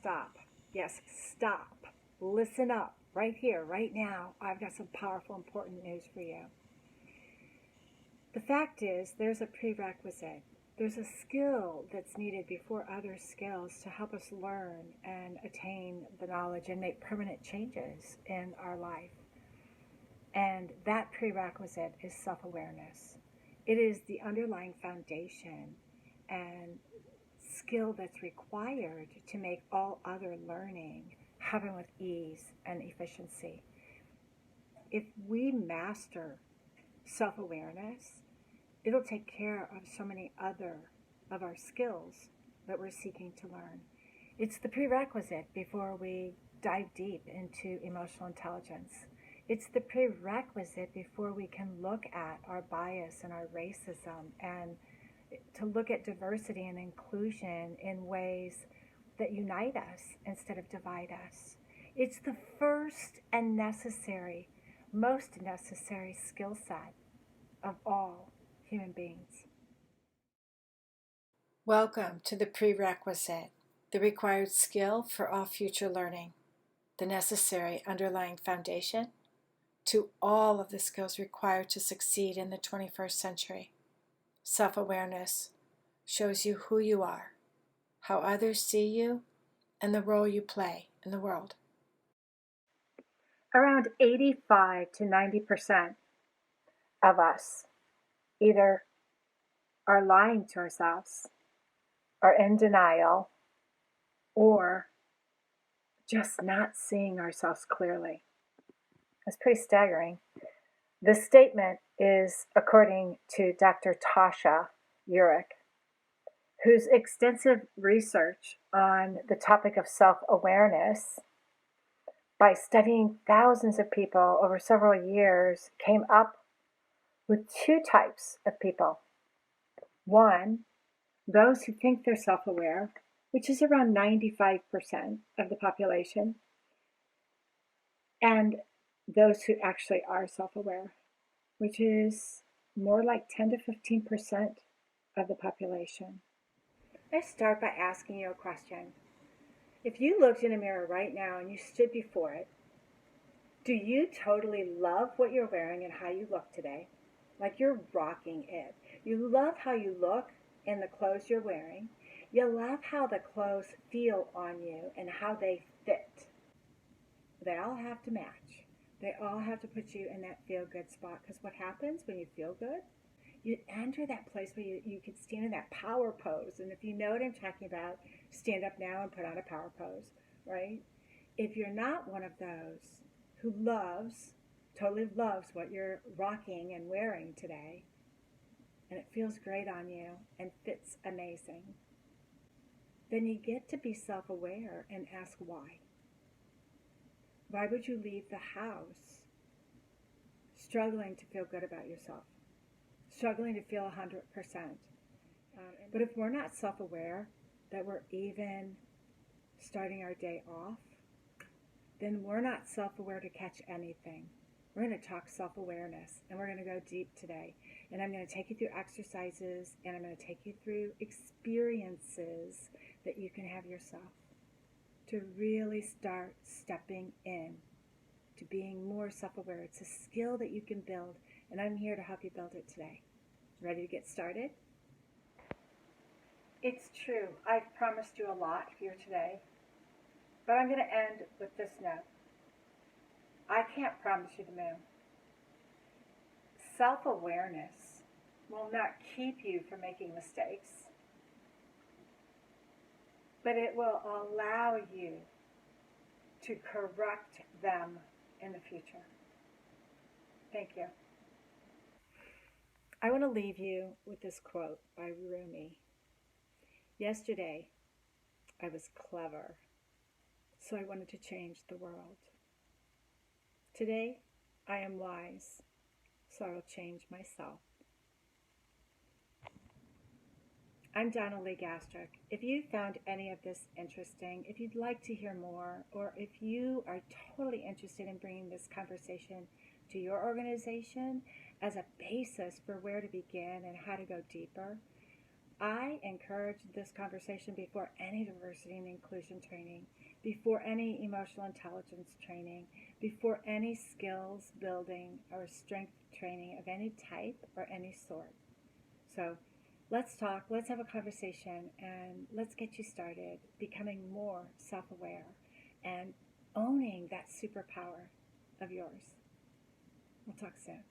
stop. Yes, stop. Listen up. Right here, right now, I've got some powerful, important news for you. The fact is, there's a prerequisite. There's a skill that's needed before other skills to help us learn and attain the knowledge and make permanent changes in our life. And that prerequisite is self-awareness. It is the underlying foundation and skill that's required to make all other learning happen with ease and efficiency. If we master self-awareness, it'll take care of so many other of our skills that we're seeking to learn. It's the prerequisite before we dive deep into emotional intelligence. It's the prerequisite before we can look at our bias and our racism and to look at diversity and inclusion in ways that unite us instead of divide us. It's the first and necessary, most necessary skill set of all human beings. Welcome to the prerequisite, the required skill for all future learning, the necessary underlying foundation to all of the skills required to succeed in the 21st century. Self-awareness shows you who you are, how others see you, and the role you play in the world. Around 85 to 90% of us either are lying to ourselves, are in denial, or just not seeing ourselves clearly. It's pretty staggering. This statement is according to Dr. Tasha Eurich, whose extensive research on the topic of self-awareness by studying thousands of people over several years came up with two types of people. One, those who think they're self-aware, which is around 95% of the population, and those who actually are self-aware, which is more like 10 to 15% of the population. Let's start by asking you a question. If you looked in a mirror right now and you stood before it, do you totally love what you're wearing and how you look today? Like you're rocking it. You love how you look in the clothes you're wearing. You love how the clothes feel on you and how they fit. They all have to match. They all have to put you in that feel-good spot, because what happens when you feel good? You enter that place where you can stand in that power pose. And if you know what I'm talking about, stand up now and put on a power pose, right? If you're not one of those who totally loves what you're rocking and wearing today, and it feels great on you and fits amazing, then you get to be self-aware and ask why. Why would you leave the house struggling to feel good about yourself? Struggling to feel 100%. But if we're not self-aware that we're even starting our day off, then we're not self-aware to catch anything. We're going to talk self-awareness, and we're going to go deep today. And I'm going to take you through exercises, and I'm going to take you through experiences that you can have yourself to really start stepping in to being more self-aware. It's a skill that you can build, and I'm here to help you build it today. Ready to get started? It's true, I've promised you a lot here today, but I'm going to end with this note. I can't promise you the moon. Self-awareness will not keep you from making mistakes, but it will allow you to correct them in the future. Thank you. I want to leave you with this quote by Rumi. Yesterday, I was clever, so I wanted to change the world. Today, I am wise, so I will change myself. I'm Donna Lee Gastrick. If you found any of this interesting, if you'd like to hear more, or if you are totally interested in bringing this conversation to your organization as a basis for where to begin and how to go deeper, I encourage this conversation before any diversity and inclusion training, before any emotional intelligence training, before any skills building or strength training of any type or any sort. So let's talk, let's have a conversation, and let's get you started becoming more self-aware and owning that superpower of yours. We'll talk soon.